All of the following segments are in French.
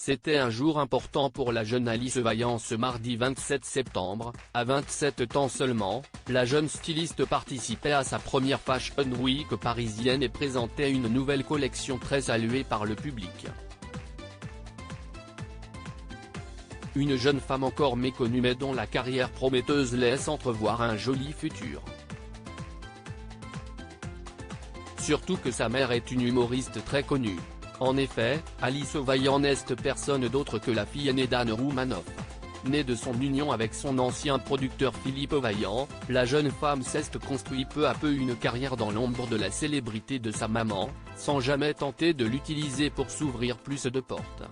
C'était un jour important pour la jeune Alice Vaillant ce mardi 27 septembre, à 27 ans seulement, la jeune styliste participait à sa première Fashion Week parisienne et présentait une nouvelle collection très saluée par le public. Une jeune femme encore méconnue mais dont la carrière prometteuse laisse entrevoir un joli futur. Surtout que sa mère est une humoriste très connue. En effet, Alice Vaillant n'est personne d'autre que la fille aînée d'Anne Roumanoff. Née de son union avec son ancien producteur Philippe Vaillant, la jeune femme s'est construit peu à peu une carrière dans l'ombre de la célébrité de sa maman, sans jamais tenter de l'utiliser pour s'ouvrir plus de portes.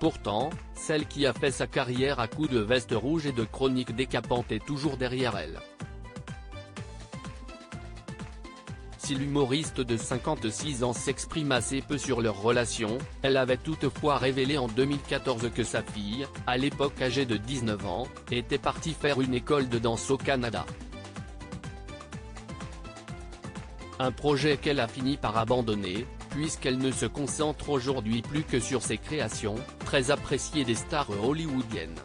Pourtant, celle qui a fait sa carrière à coups de veste rouge et de chroniques décapantes est toujours derrière elle. Si l'humoriste de 56 ans s'exprime assez peu sur leur relation, elle avait toutefois révélé en 2014 que sa fille, à l'époque âgée de 19 ans, était partie faire une école de danse au Canada. Un projet qu'elle a fini par abandonner, puisqu'elle ne se concentre aujourd'hui plus que sur ses créations, très appréciées des stars hollywoodiennes.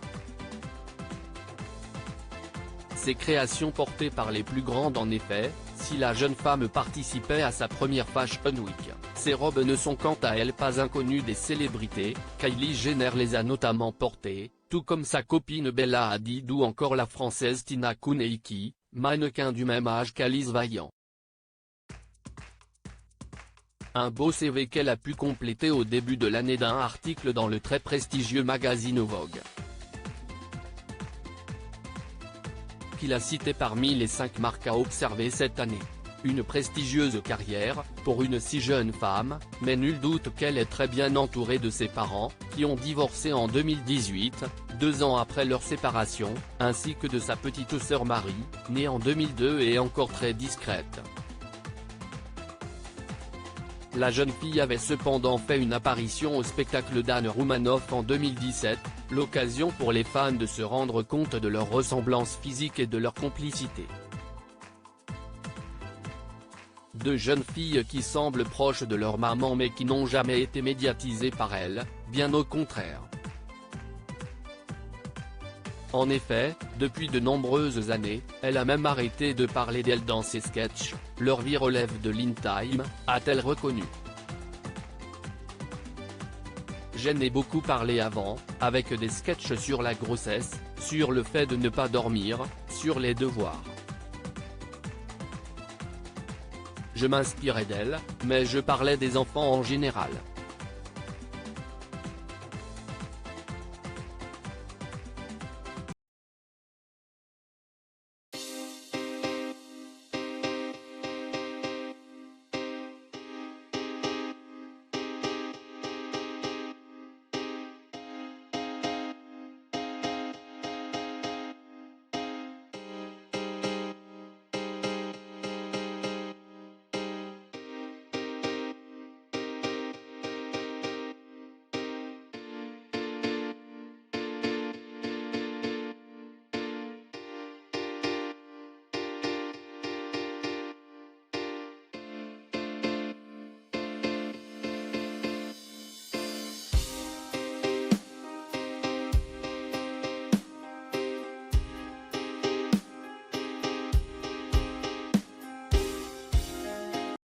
Ces créations portées par les plus grandes en effet, si la jeune femme participait à sa première Fashion Week, ses robes ne sont quant à elles pas inconnues des célébrités, Kylie Jenner les a notamment portées, tout comme sa copine Bella Hadid ou encore la française Tina Kouneki, mannequin du même âge qu'Alice Vaillant. Un beau CV qu'elle a pu compléter au début de l'année d'un article dans le très prestigieux magazine Vogue. Qu'il a cité parmi les 5 marques à observer cette année. Une prestigieuse carrière, pour une si jeune femme, mais nul doute qu'elle est très bien entourée de ses parents, qui ont divorcé en 2018, 2 ans après leur séparation, ainsi que de sa petite sœur Marie, née en 2002 et encore très discrète. La jeune fille avait cependant fait une apparition au spectacle d'Anne Roumanoff en 2017, l'occasion pour les fans de se rendre compte de leur ressemblance physique et de leur complicité. Deux jeunes filles qui semblent proches de leur maman mais qui n'ont jamais été médiatisées par elle, bien au contraire. En effet, depuis de nombreuses années, elle a même arrêté de parler d'elle dans ses sketchs, leur vie relève de l'in-time, a-t-elle reconnu. J'en ai beaucoup parlé avant, avec des sketchs sur la grossesse, sur le fait de ne pas dormir, sur les devoirs. Je m'inspirais d'elle, mais je parlais des enfants en général.